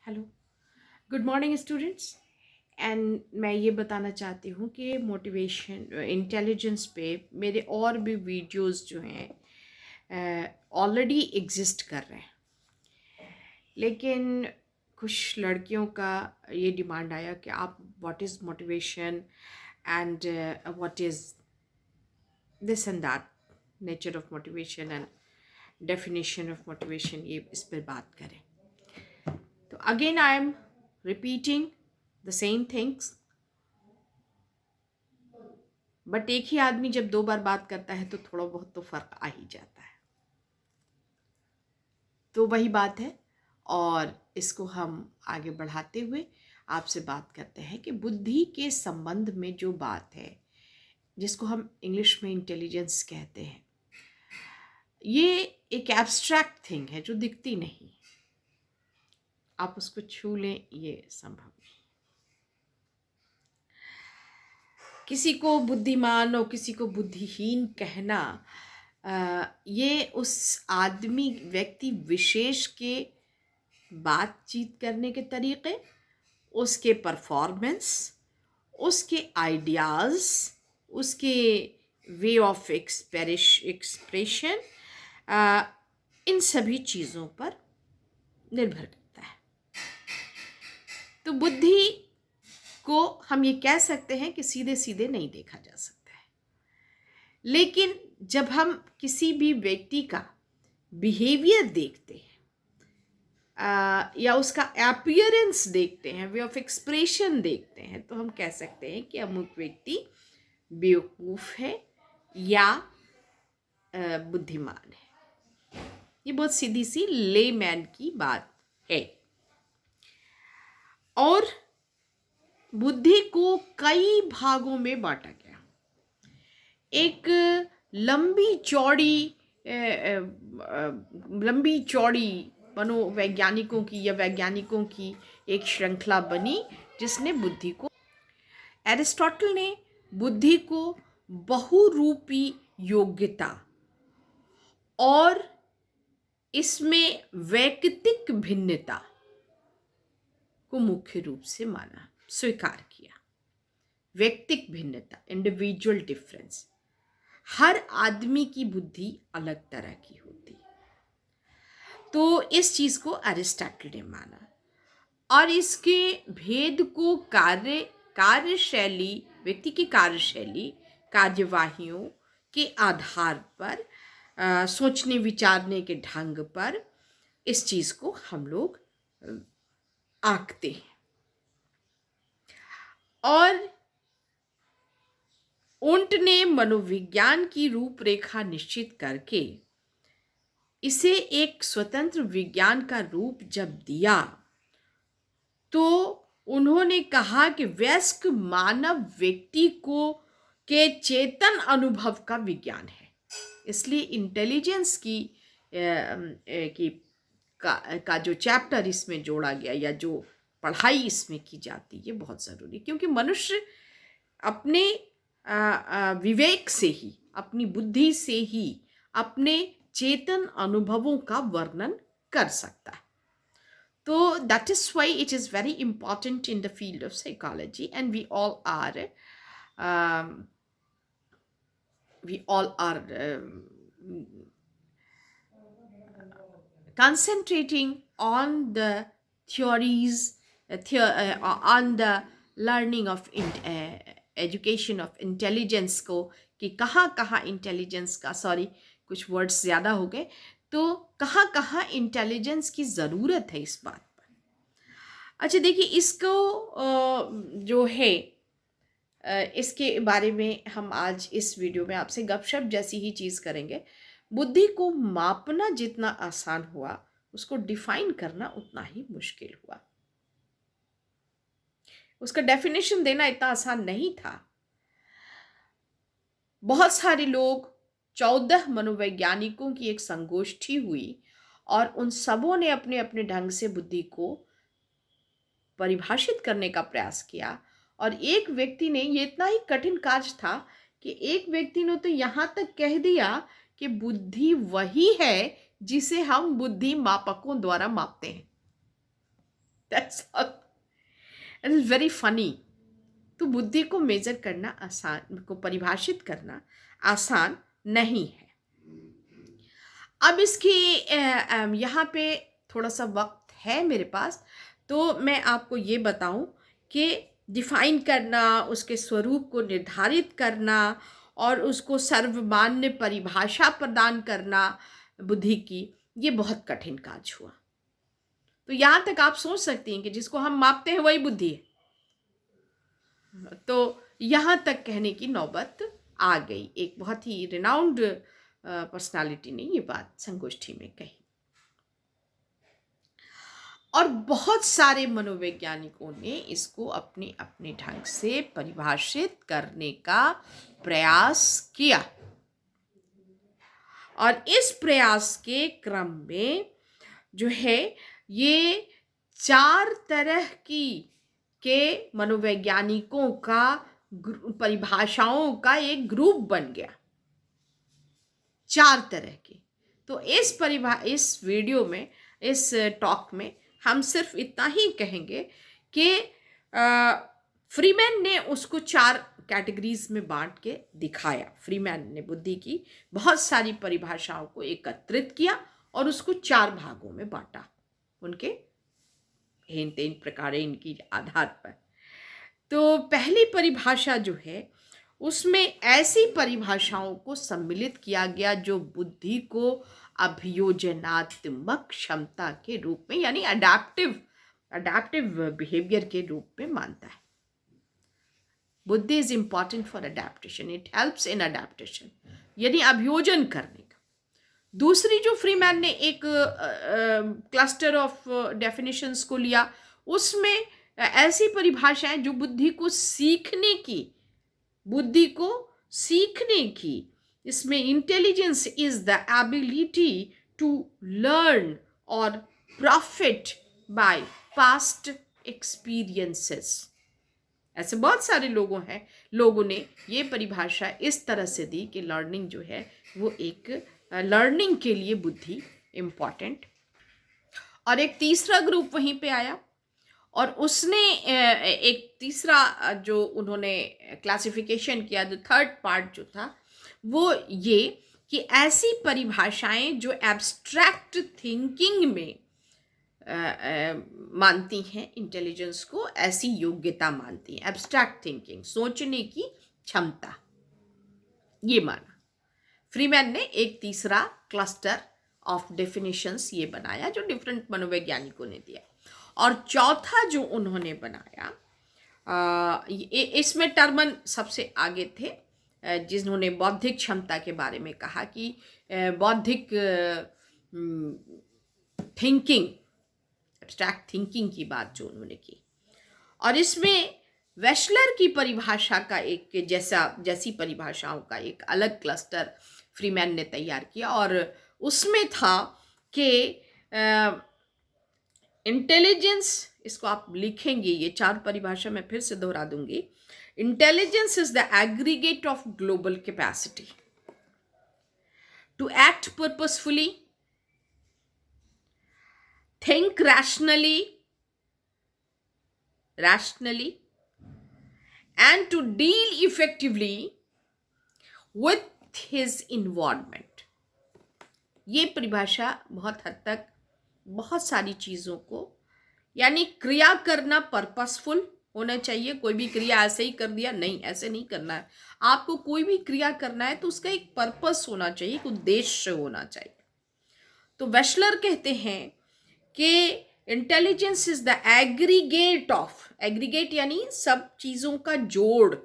Hello, good morning students. And मैं ये बताना चाहती हूँ कि मोटिवेशन इंटेलिजेंस पे मेरे और भी वीडियोस जो हैं ऑलरेडी एग्जिस्ट कर रहे हैं, लेकिन कुछ लड़कियों का ये डिमांड आया कि आप what is motivation and what is this and that, nature of motivation and definition of motivation, ये इस पर बात करें। तो again I am repeating the same things, but एक ही आदमी जब दो बार बात करता है तो थोड़ा बहुत तो फर्क आ ही जाता है। तो वही बात है, और इसको हम आगे बढ़ाते हुए आपसे बात करते हैं कि बुद्धि के संबंध में जो बात है, जिसको हम इंग्लिश में इंटेलिजेंस कहते हैं, ये एक एब्स्ट्रैक्ट थिंग है जो दिखती नहीं। आप उसको छू लें, ये संभव नहीं। किसी को बुद्धिमान और किसी को बुद्धिहीन कहना, ये उस आदमी व्यक्ति विशेष के बातचीत करने के तरीक़े, उसके परफॉर्मेंस, उसके आइडियाज़, उसके वे ऑफ एक्सप्रेशन, इन सभी चीज़ों पर निर्भर करता है। तो बुद्धि को हम ये कह सकते हैं कि सीधे सीधे नहीं देखा जा सकता है, लेकिन जब हम किसी भी व्यक्ति का बिहेवियर देखते हैं या उसका अपीयरेंस देखते हैं, वे ऑफ एक्सप्रेशन देखते हैं, तो हम कह सकते हैं कि अमुक व्यक्ति बेवकूफ़ है या बुद्धिमान है। ये बहुत सीधी सी लेमैन की बात है। और बुद्धि को कई भागों में बांटा गया। एक लंबी चौड़ी मनोवैज्ञानिकों की या वैज्ञानिकों की एक श्रृंखला बनी, जिसने बुद्धि को, एरिस्टोटल ने बुद्धि को बहुरूपी योग्यता और इसमें वैयक्तिक भिन्नता को मुख्य रूप से माना, स्वीकार किया। वैयक्तिक भिन्नता, इंडिविजुअल डिफरेंस। हर आदमी की बुद्धि अलग तरह की होती है, तो इस चीज़ को अरिस्टोटल ने माना और इसके भेद को कार्यशैली, व्यक्ति की कार्यशैली, कार्यवाहियों के आधार पर, सोचने विचारने के ढंग पर इस चीज़ को हम लोग आंकते हैं। और उंट ने मनोविज्ञान की रूपरेखा निश्चित करके इसे एक स्वतंत्र विज्ञान का रूप जब दिया, तो उन्होंने कहा कि वयस्क मानव व्यक्ति को के चेतन अनुभव का विज्ञान है। इसलिए इंटेलिजेंस का जो चैप्टर इसमें जोड़ा गया या जो पढ़ाई इसमें की जाती है, बहुत ज़रूरी, क्योंकि मनुष्य अपने विवेक से ही, अपनी बुद्धि से ही अपने चेतन अनुभवों का वर्णन कर सकता है। तो that is why it is very important in the field of psychology, and we all are concentrating on the theories, on the learning of education of intelligence को, कि कहाँ कहाँ इंटेलिजेंस का, सॉरी कुछ वर्ड्स ज़्यादा हो गए, तो कहाँ कहाँ इंटेलिजेंस की ज़रूरत है इस बात पर। अच्छा देखिए, इसको जो है, इसके बारे में हम आज इस वीडियो में आपसे गपशप जैसी ही चीज़ करेंगे। बुद्धि को मापना जितना आसान हुआ, उसको डिफाइन करना उतना ही मुश्किल हुआ। उसका डेफिनेशन देना इतना आसान नहीं था। बहुत सारे लोग, 14 मनोवैज्ञानिकों की एक संगोष्ठी हुई और उन सबों ने अपने अपने ढंग से बुद्धि को परिभाषित करने का प्रयास किया। और एक व्यक्ति ने, ये इतना ही कठिन कार्य था कि एक व्यक्ति ने तो यहाँ तक कह दिया कि बुद्धि वही है जिसे हम बुद्धि मापकों द्वारा मापते हैं। That's all. It is very funny. तो बुद्धि को मेजर करना आसान, को परिभाषित करना आसान नहीं है। अब इसकी यहाँ पे थोड़ा सा वक्त है मेरे पास, तो मैं आपको ये बताऊं कि डिफाइन करना, उसके स्वरूप को निर्धारित करना और उसको सर्वमान्य परिभाषा प्रदान करना बुद्धि की, ये बहुत कठिन काज हुआ। तो यहाँ तक आप सोच सकती हैं कि जिसको हम मापते हैं वही बुद्धि है। तो यहाँ तक कहने की नौबत आ गई। एक बहुत ही रिनाउंड पर्सनालिटी ने ये बात संगोष्ठी में कही, और बहुत सारे मनोवैज्ञानिकों ने इसको अपने अपने ढंग से परिभाषित करने का प्रयास किया। और इस प्रयास के क्रम में जो है ये 4 तरह की के मनोवैज्ञानिकों का परिभाषाओं का एक ग्रुप बन गया, 4 तरह के। तो इस वीडियो में, इस टॉक में हम सिर्फ इतना ही कहेंगे कि फ्रीमैन ने उसको 4 कैटेगरीज में बांट के दिखाया। फ्रीमैन ने बुद्धि की बहुत सारी परिभाषाओं को एकत्रित किया और उसको 4 भागों में बांटा, उनके हेन तेन प्रकार इनकी आधार पर। तो पहली परिभाषा जो है उसमें ऐसी परिभाषाओं को सम्मिलित किया गया जो बुद्धि को अभियोजनात्मक क्षमता के रूप में, यानी अडैप्टिव बिहेवियर के रूप में मानता है। बुद्धि is important for adaptation, it helps in adaptation, यानी अभियोजन करने का। दूसरी जो फ्रीमैन ने एक क्लस्टर ऑफ डेफिनेशंस को लिया, उसमें ऐसी परिभाषाएं जो बुद्धि को सीखने की, इसमें intelligence is the ability to learn और प्रॉफिट बाय पास्ट एक्सपीरियंसेस। ऐसे बहुत सारे लोगों ने ये परिभाषा इस तरह से दी कि लर्निंग जो है वो एक लर्निंग के लिए बुद्धि इम्पॉर्टेंट। और एक तीसरा ग्रुप वहीं पे आया और उसने एक तीसरा जो उन्होंने क्लासिफिकेशन किया, जो थर्ड पार्ट जो था वो ये कि ऐसी परिभाषाएं जो एब्स्ट्रैक्ट थिंकिंग में मानती हैं इंटेलिजेंस को, ऐसी योग्यता मानती हैं। एब्स्ट्रैक्ट थिंकिंग, सोचने की क्षमता, ये माना। फ्रीमैन ने एक तीसरा क्लस्टर ऑफ डेफिनेशंस ये बनाया जो डिफरेंट मनोवैज्ञानिकों ने दिया। और चौथा जो उन्होंने बनाया, इसमें टर्मन सबसे आगे थे, जिन्होंने बौद्धिक क्षमता के बारे में कहा कि बौद्धिक थिंकिंग, एब्स्ट्रैक्ट थिंकिंग की बात जो उन्होंने की। और इसमें वेशलर की परिभाषा का एक जैसी परिभाषाओं का एक अलग क्लस्टर फ्रीमैन ने तैयार किया, और उसमें था कि इंटेलिजेंस, इसको आप लिखेंगे, ये 4 परिभाषा मैं फिर से दोहरा दूंगी। Intelligence is the aggregate of global capacity to act purposefully, think rationally, and to deal effectively with his environment। ये परिभाषा बहुत हद तक बहुत सारी चीज़ों को, यानी क्रिया करना पर्पसफुल होना चाहिए। कोई भी क्रिया ऐसे ही कर दिया, नहीं, ऐसे नहीं करना है। आपको कोई भी क्रिया करना है तो उसका एक पर्पस होना चाहिए, एक उद्देश्य होना चाहिए। तो वेशलर कहते हैं कि intelligence is the aggregate of, aggregate यानी सब चीज़ों का जोड़,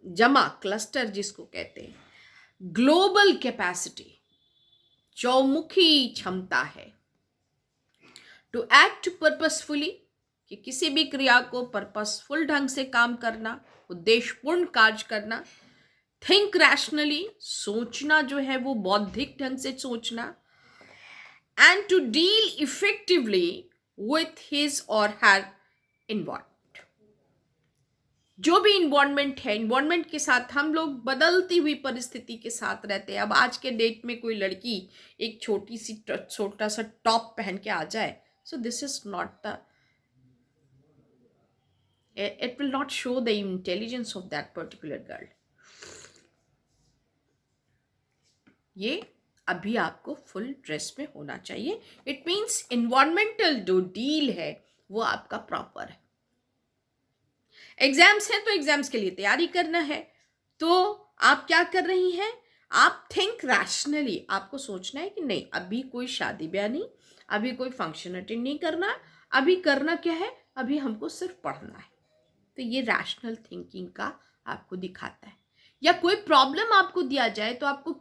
जमा, क्लस्टर जिसको कहते हैं, ग्लोबल कैपेसिटी, चौमुखी क्षमता है। टू एक्ट पर्पसफुली, कि किसी भी क्रिया को पर्पसफुल ढंग से काम करना, उद्देश्यपूर्ण कार्य करना। थिंक रैशनली, सोचना जो है वो बौद्धिक ढंग से सोचना। And to deal effectively with his or her environment, जो भी इन्वायरमेंट है, इन्वायरमेंट के साथ हम लोग बदलती हुई परिस्थिति के साथ रहते हैं। अब आज के डेट में कोई लड़की एक छोटा सा टॉप पहन के आ जाए So this is not the, it will not show the intelligence of that particular girl. ये अभी आपको फुल ड्रेस में होना चाहिए. इट मीन्स इन्वायरमेंटल जो डील है वो आपका प्रॉपर है. एग्जाम्स हैं तो एग्जाम्स के लिए तैयारी करना है. तो आप क्या कर रही हैं? आप थिंक रैशनली. आपको सोचना है कि नहीं, अभी कोई शादी ब्याह नहीं, अभी कोई फंक्शन अटेंड नहीं करना. अभी करना क्या है? अभी हमको सिर्फ पढ़ना है. तो ये रैशनल थिंकिंग का आपको दिखाता है. या कोई प्रॉब्लम आपको दिया जाए तो आपको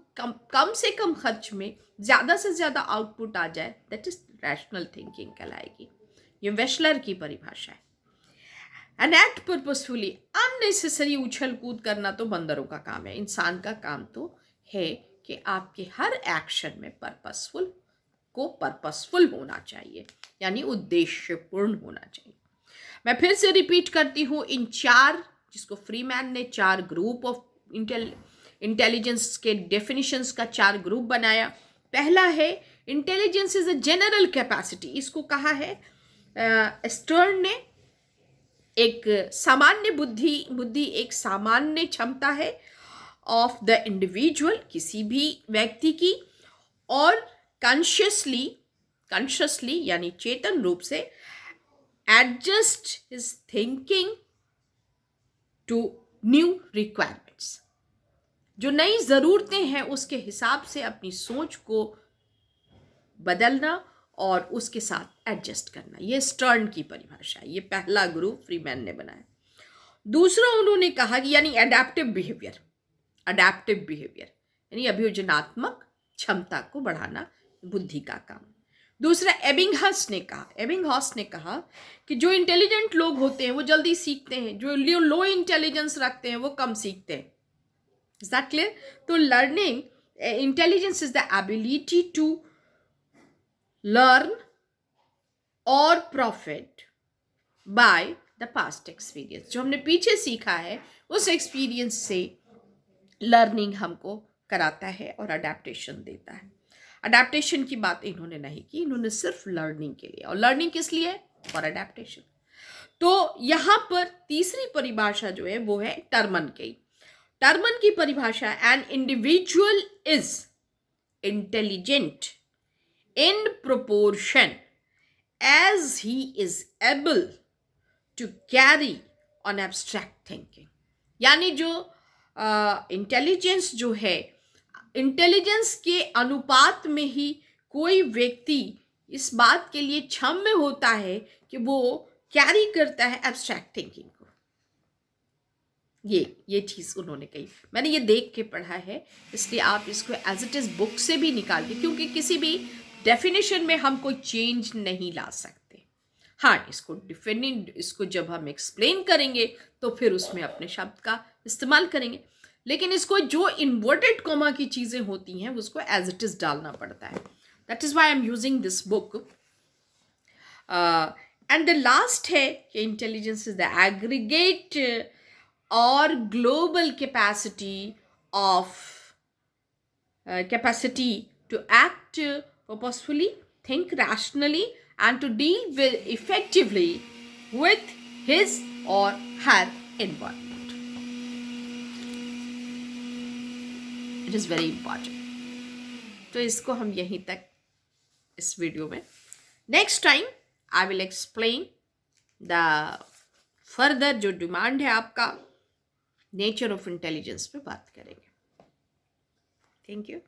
कम से कम खर्च में ज़्यादा से ज़्यादा आउटपुट आ जाए, दैट इज रैशनल थिंकिंग कहलाएगी. ये वेशलर की परिभाषा है. And act purposefully. अननेसेसरी उछल कूद करना तो बंदरों का काम है. इंसान का काम तो है कि आपके हर एक्शन में पर्पसफुल होना चाहिए, यानी उद्देश्यपूर्ण होना चाहिए. मैं फिर से रिपीट करती हूँ, इन चार, जिसको फ्रीमैन ने चार ग्रुप ऑफ इंटेलिजेंस के डेफिनेशंस का चार ग्रुप बनाया. पहला है intelligence is a general capacity. इसको कहा है स्टर्न ने, एक सामान्य बुद्धि एक सामान्य क्षमता है ऑफ द इंडिविजुअल, किसी भी व्यक्ति की, और कॉन्शियसली यानी चेतन रूप से adjust his thinking to new requirements. जो नई ज़रूरतें हैं उसके हिसाब से अपनी सोच को बदलना और उसके साथ एडजस्ट करना. ये स्टर्न की परिभाषा है. ये पहला ग्रुप फ्रीमैन ने बनाया. दूसरा उन्होंने कहा कि यानी अडैप्टिव बिहेवियर यानी अभियोजनात्मक क्षमता को बढ़ाना बुद्धि का काम. दूसरा एबिंगहॉस ने कहा कि जो इंटेलिजेंट लोग होते हैं वो जल्दी सीखते हैं, जो लो इंटेलिजेंस रखते हैं वो कम सीखते हैं. Is that clear? तो learning intelligence is the ability to learn और profit by the past experience. जो हमने पीछे सीखा है उस एक्सपीरियंस से लर्निंग हमको कराता है और अडेप्टेशन देता है. अडेप्टेशन की बात इन्होंने नहीं की, इन्होंने सिर्फ लर्निंग के लिए. और लर्निंग किस लिए? For adaptation. तो यहाँ पर तीसरी परिभाषा जो है वो है टर्मन की परिभाषा. An individual is intelligent in proportion as he is able to carry on abstract thinking. यानी जो इंटेलिजेंस जो है, इंटेलिजेंस के अनुपात में ही कोई व्यक्ति इस बात के लिए क्षम होता है कि वो कैरी करता है एब्स्ट्रैक्ट थिंकिंग को. ये चीज़ उन्होंने कही. मैंने ये देख के पढ़ा है, इसलिए आप इसको एज इट इज़ बुक से भी निकाल के, क्योंकि किसी भी डेफिनेशन में हम कोई चेंज नहीं ला सकते. हाँ, इसको जब हम एक्सप्लेन करेंगे तो फिर उसमें अपने शब्द का इस्तेमाल करेंगे. लेकिन इसको जो इन्वर्टेड कॉमा की चीज़ें होती हैं उसको एज इट इज़ डालना पड़ता है. That is why I am using this book. And the last है कि इंटेलिजेंस इज द एग्रीगेट और global capacity to act purposefully, think rationally, and to deal effectively with his or her environment. It is very important. तो इसको हम यहीं तक इस video में. Next time I will explain the further जो demand है आपका नेचर ऑफ इंटेलिजेंस पे बात करेंगे. Thank you.